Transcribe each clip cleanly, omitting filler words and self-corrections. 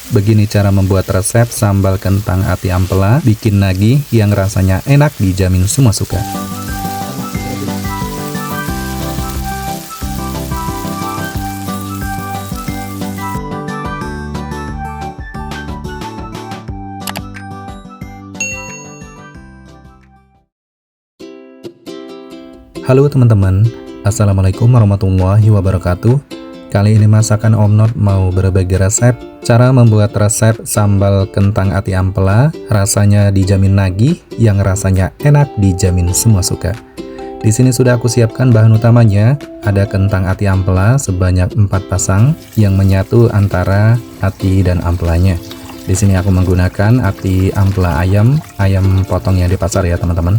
Begini cara membuat resep sambal kentang ati ampela, bikin nagih yang rasanya enak, dijamin semua suka. Halo teman-teman, Assalamualaikum warahmatullahi wabarakatuh. Kali ini masakan Om Not mau berbagi resep cara membuat resep sambal kentang ati ampela, rasanya dijamin nagih, yang rasanya enak, dijamin semua suka. Di sini sudah aku siapkan bahan utamanya, ada kentang ati ampela sebanyak 4 pasang yang menyatu antara ati dan ampelanya. Di sini aku menggunakan ati ampela ayam potong yang di pasar ya teman-teman.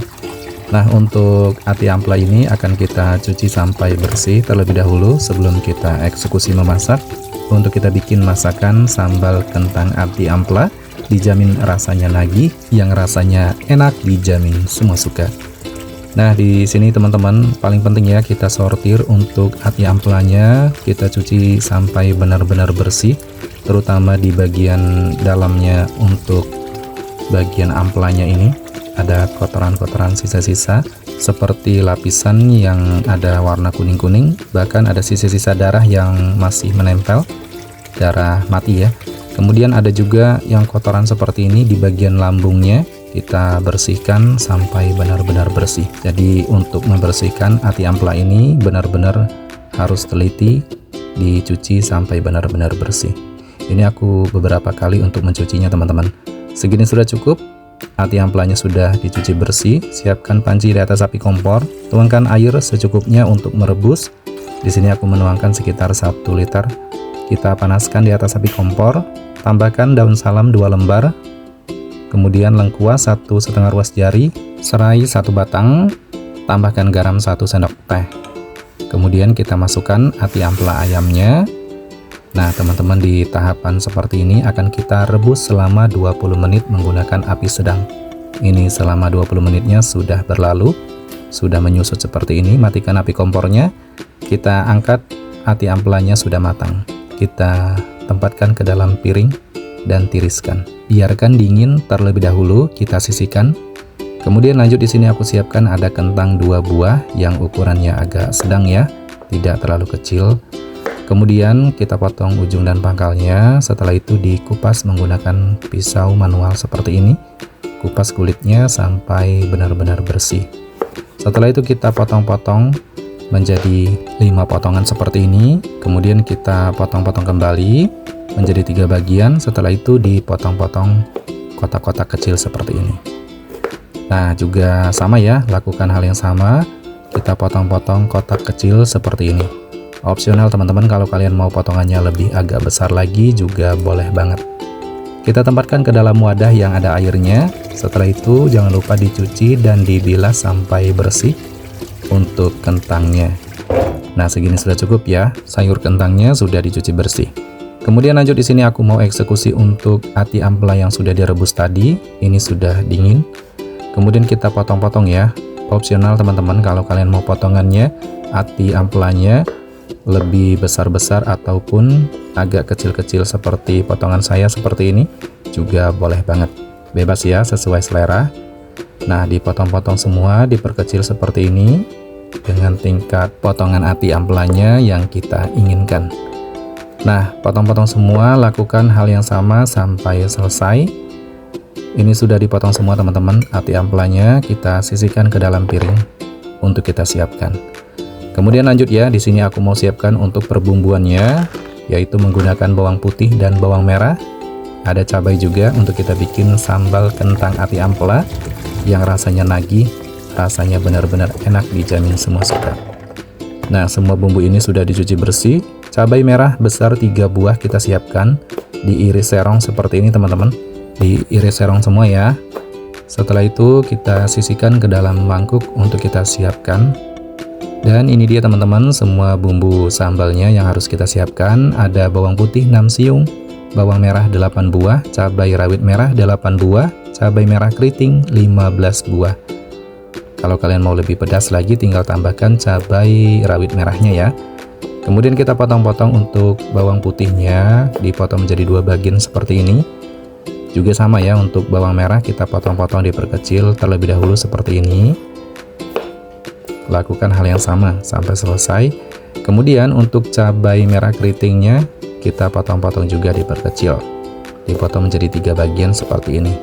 Nah, untuk ati ampela ini akan kita cuci sampai bersih terlebih dahulu sebelum kita eksekusi memasak. Untuk kita bikin masakan sambal kentang ati ampela, dijamin rasanya nagih, yang rasanya enak, dijamin semua suka. Nah, di sini teman-teman paling penting ya kita sortir untuk ati ampelanya, kita cuci sampai benar-benar bersih, terutama di bagian dalamnya. Untuk bagian ampelanya ini ada kotoran-kotoran sisa-sisa seperti lapisan yang ada warna kuning-kuning, bahkan ada sisa-sisa darah yang masih menempel, darah mati ya. Kemudian ada juga yang kotoran seperti ini di bagian lambungnya, kita bersihkan sampai benar-benar bersih. Jadi untuk membersihkan ati ampela ini benar-benar harus teliti, dicuci sampai benar-benar bersih. Ini aku beberapa kali untuk mencucinya teman-teman. Segini sudah cukup. Ati ampelanya sudah dicuci bersih, siapkan panci di atas api kompor, tuangkan air secukupnya untuk merebus. Di sini aku menuangkan sekitar 1 liter. Kita panaskan di atas api kompor, tambahkan daun salam 2 lembar, kemudian lengkuas 1,5 ruas jari, serai 1 batang, tambahkan garam 1 sendok teh. Kemudian kita masukkan ati ampela ayamnya. Nah teman-teman, di tahapan seperti ini akan kita rebus selama 20 menit menggunakan api sedang. Ini selama 20 menitnya sudah berlalu, sudah menyusut seperti ini. Matikan api kompornya, kita angkat ati ampelanya sudah matang. Kita tempatkan ke dalam piring dan tiriskan. Biarkan dingin terlebih dahulu, kita sisihkan. Kemudian lanjut, di sini aku siapkan ada kentang 2 buah yang ukurannya agak sedang ya, tidak terlalu kecil. Kemudian kita potong ujung dan pangkalnya, setelah itu dikupas menggunakan pisau manual seperti ini. Kupas kulitnya sampai benar-benar bersih. Setelah itu kita potong-potong menjadi 5 potongan seperti ini. Kemudian kita potong-potong kembali menjadi 3 bagian. Setelah itu dipotong-potong kotak-kotak kecil seperti ini. Nah juga sama ya, lakukan hal yang sama. Kita potong-potong kotak kecil seperti ini. Opsional teman-teman, kalau kalian mau potongannya lebih agak besar lagi juga boleh banget. Kita tempatkan ke dalam wadah yang ada airnya. Setelah itu jangan lupa dicuci dan dibilas sampai bersih untuk kentangnya. Nah segini sudah cukup ya, sayur kentangnya sudah dicuci bersih. Kemudian lanjut, di sini aku mau eksekusi untuk ati ampela yang sudah direbus tadi. Ini sudah dingin. Kemudian kita potong-potong ya. Opsional teman-teman, kalau kalian mau potongannya ati ampelanya lebih besar-besar ataupun agak kecil-kecil seperti potongan saya seperti ini juga boleh banget, bebas ya, sesuai selera. Nah dipotong-potong semua, diperkecil seperti ini dengan tingkat potongan ati ampelanya yang kita inginkan. Nah potong-potong semua, lakukan hal yang sama sampai selesai. Ini sudah dipotong semua teman-teman, ati ampelanya kita sisihkan ke dalam piring untuk kita siapkan. Kemudian lanjut ya, di sini aku mau siapkan untuk perbumbuannya, yaitu menggunakan bawang putih dan bawang merah. Ada cabai juga untuk kita bikin sambal kentang ati ampela yang rasanya nagih, rasanya benar-benar enak, dijamin semua suka. Nah semua bumbu ini sudah dicuci bersih. Cabai merah besar 3 buah kita siapkan, diiris serong seperti ini teman-teman, diiris serong semua ya. Setelah itu kita sisihkan ke dalam mangkuk untuk kita siapkan. Dan ini dia teman-teman semua bumbu sambalnya yang harus kita siapkan. Ada bawang putih 6 siung, bawang merah 8 buah, cabai rawit merah 8 buah, cabai merah keriting 15 buah. Kalau kalian mau lebih pedas lagi tinggal tambahkan cabai rawit merahnya ya. Kemudian kita potong-potong untuk bawang putihnya, dipotong menjadi 2 bagian seperti ini. Juga sama ya, untuk bawang merah kita potong-potong diperkecil terlebih dahulu seperti ini. Lakukan hal yang sama sampai selesai. Kemudian untuk cabai merah keritingnya kita potong-potong juga diperkecil. Dipotong menjadi 3 bagian seperti ini.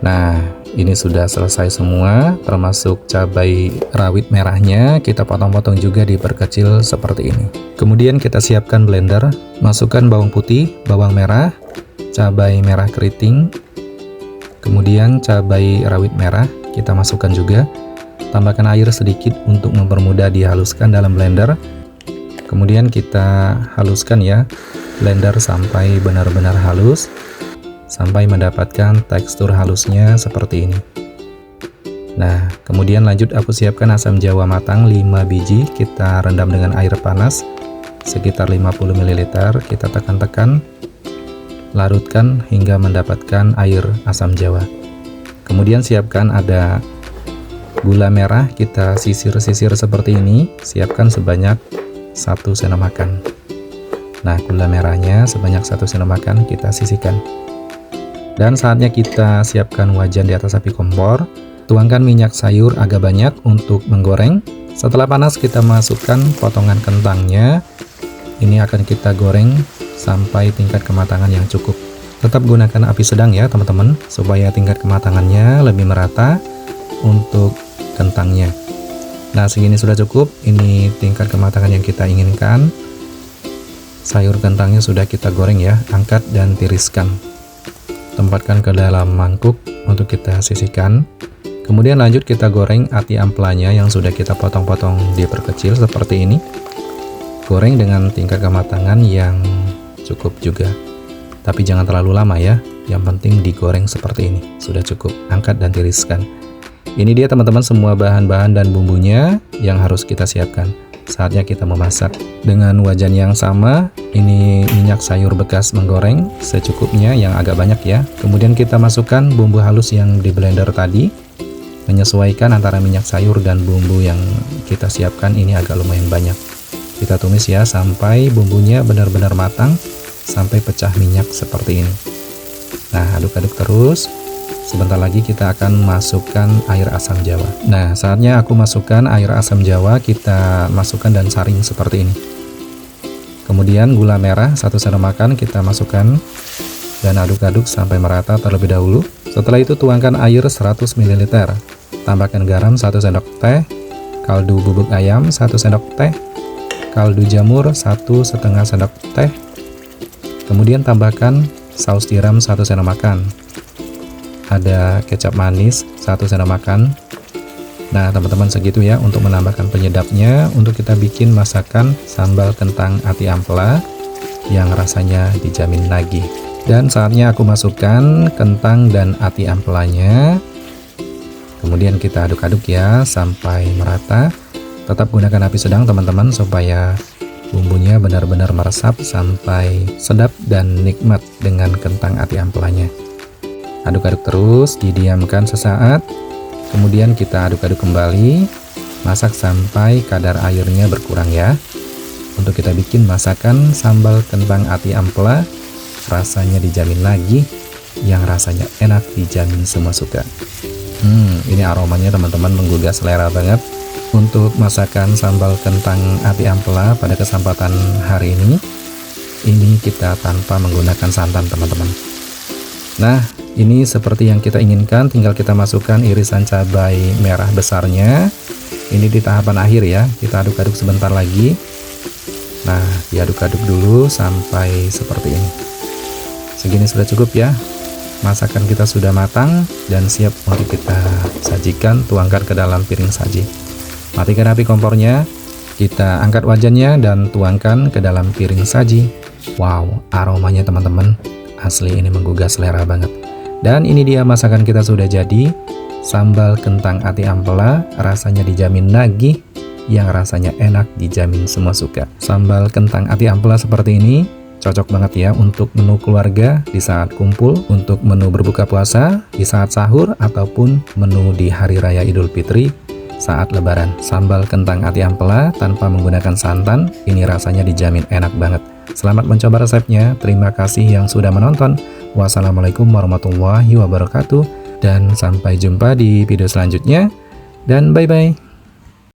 Nah, ini sudah selesai semua, termasuk cabai rawit merahnya kita potong-potong juga diperkecil seperti ini. Kemudian kita siapkan blender, masukkan bawang putih, bawang merah, cabai merah keriting, kemudian cabai rawit merah kita masukkan juga. Tambahkan air sedikit untuk mempermudah dihaluskan dalam blender. Kemudian kita haluskan ya, blender sampai benar-benar halus, sampai mendapatkan tekstur halusnya seperti ini. Nah, kemudian lanjut aku siapkan asam jawa matang 5 biji, kita rendam dengan air panas sekitar 50 ml, kita tekan-tekan, larutkan hingga mendapatkan air asam jawa. Kemudian siapkan ada gula merah, kita sisir-sisir seperti ini, siapkan sebanyak 1 sendok makan. Nah, gula merahnya sebanyak 1 sendok makan kita sisihkan. Dan saatnya kita siapkan wajan di atas api kompor. Tuangkan minyak sayur agak banyak untuk menggoreng. Setelah panas kita masukkan potongan kentangnya. Ini akan kita goreng sampai tingkat kematangan yang cukup. Tetap gunakan api sedang ya teman-teman, supaya tingkat kematangannya lebih merata untuk kentangnya. Nah, segini sudah cukup. Ini tingkat kematangan yang kita inginkan. Sayur kentangnya sudah kita goreng ya, angkat dan tiriskan. Tempatkan ke dalam mangkuk untuk kita sisihkan. Kemudian lanjut kita goreng ati amplanya yang sudah kita potong-potong diperkecil seperti ini. Goreng dengan tingkat kematangan yang cukup juga. Tapi jangan terlalu lama ya. Yang penting digoreng seperti ini. Sudah cukup. Angkat dan tiriskan. Ini dia teman-teman semua bahan-bahan dan bumbunya yang harus kita siapkan. Saatnya kita memasak. Dengan wajan yang sama, ini minyak sayur bekas menggoreng secukupnya yang agak banyak ya. Kemudian kita masukkan bumbu halus yang di blender tadi. Menyesuaikan antara minyak sayur dan bumbu yang kita siapkan ini agak lumayan banyak. Kita tumis ya sampai bumbunya benar-benar matang, sampai pecah minyak seperti ini. Nah, aduk-aduk terus. Sebentar lagi kita akan masukkan air asam jawa. Nah, saatnya aku masukkan air asam jawa, kita masukkan dan saring seperti ini. Kemudian gula merah 1 sendok makan kita masukkan dan aduk-aduk sampai merata terlebih dahulu. Setelah itu tuangkan air 100 ml. Tambahkan garam 1 sendok teh, kaldu bubuk ayam 1 sendok teh, kaldu jamur 1,5 sendok teh. Kemudian tambahkan saus tiram 1 sendok makan. Ada kecap manis 1 sendok makan. Nah teman-teman, segitu ya untuk menambahkan penyedapnya untuk kita bikin masakan sambal kentang ati ampela yang rasanya dijamin nagih. Dan saatnya aku masukkan kentang dan ati ampelanya. Kemudian kita aduk-aduk ya sampai merata. Tetap gunakan api sedang teman-teman supaya bumbunya benar-benar meresap sampai sedap dan nikmat dengan kentang ati ampelanya. Aduk-aduk terus, didiamkan sesaat, kemudian kita aduk-aduk kembali, masak sampai kadar airnya berkurang ya. Untuk kita bikin masakan sambal kentang ati ampela, rasanya dijamin lagi, yang rasanya enak dijamin semua suka. Ini aromanya teman-teman menggugah selera banget. Untuk masakan sambal kentang ati ampela pada kesempatan hari ini kita tanpa menggunakan santan teman-teman. Nah, ini seperti yang kita inginkan, tinggal kita masukkan irisan cabai merah besarnya. Ini di tahapan akhir ya, kita aduk-aduk sebentar lagi. Nah, diaduk-aduk dulu sampai seperti ini. Segini sudah cukup ya. Masakan kita sudah matang dan siap untuk kita sajikan, tuangkan ke dalam piring saji. Matikan api kompornya, kita angkat wajannya dan tuangkan ke dalam piring saji. Wow, aromanya teman-teman, asli ini menggugah selera banget. Dan ini dia masakan kita sudah jadi, sambal kentang ati ampela, rasanya dijamin nagih, yang rasanya enak dijamin semua suka. Sambal kentang ati ampela seperti ini cocok banget ya untuk menu keluarga di saat kumpul, untuk menu berbuka puasa, di saat sahur, ataupun menu di Hari Raya Idul Fitri. saat lebaran. Sambal kentang ati ampela tanpa menggunakan santan, ini rasanya dijamin enak banget. Selamat mencoba resepnya, terima kasih yang sudah menonton. Wassalamualaikum warahmatullahi wabarakatuh, dan sampai jumpa di video selanjutnya, dan bye-bye.